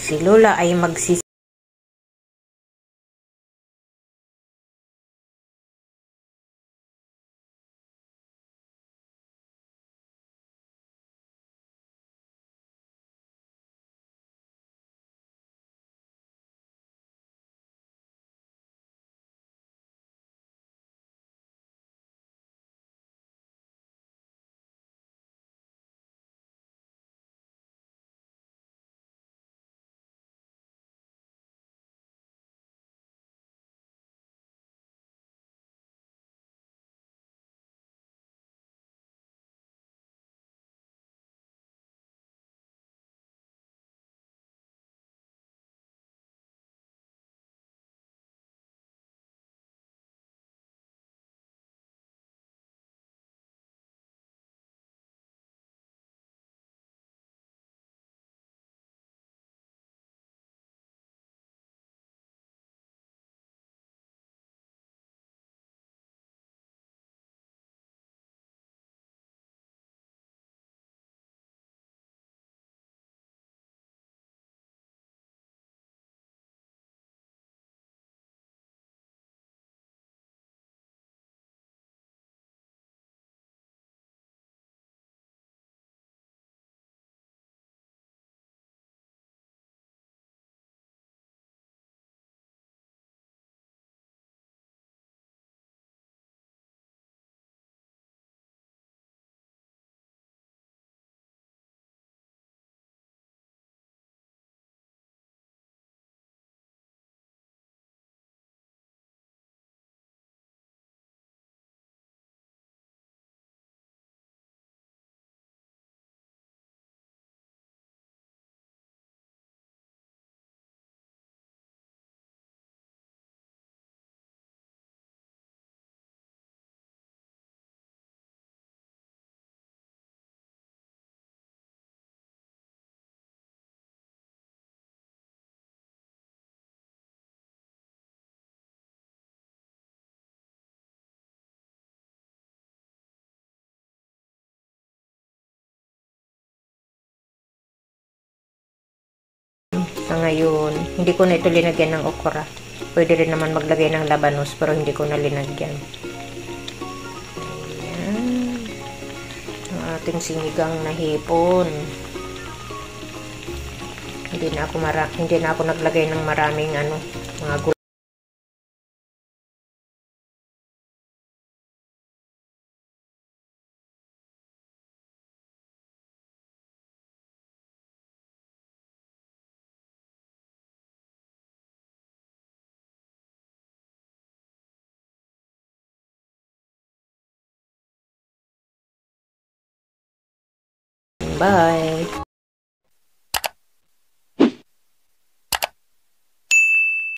si Lola ay ngayon. Hindi ko na ito linagyan ng okra. Pwede rin naman maglagay ng labanos pero hindi ko na linagyan. Ayan. Ang ating sinigang na hipon. Hindi na ako naglagay ng maraming mga gulay. Bye!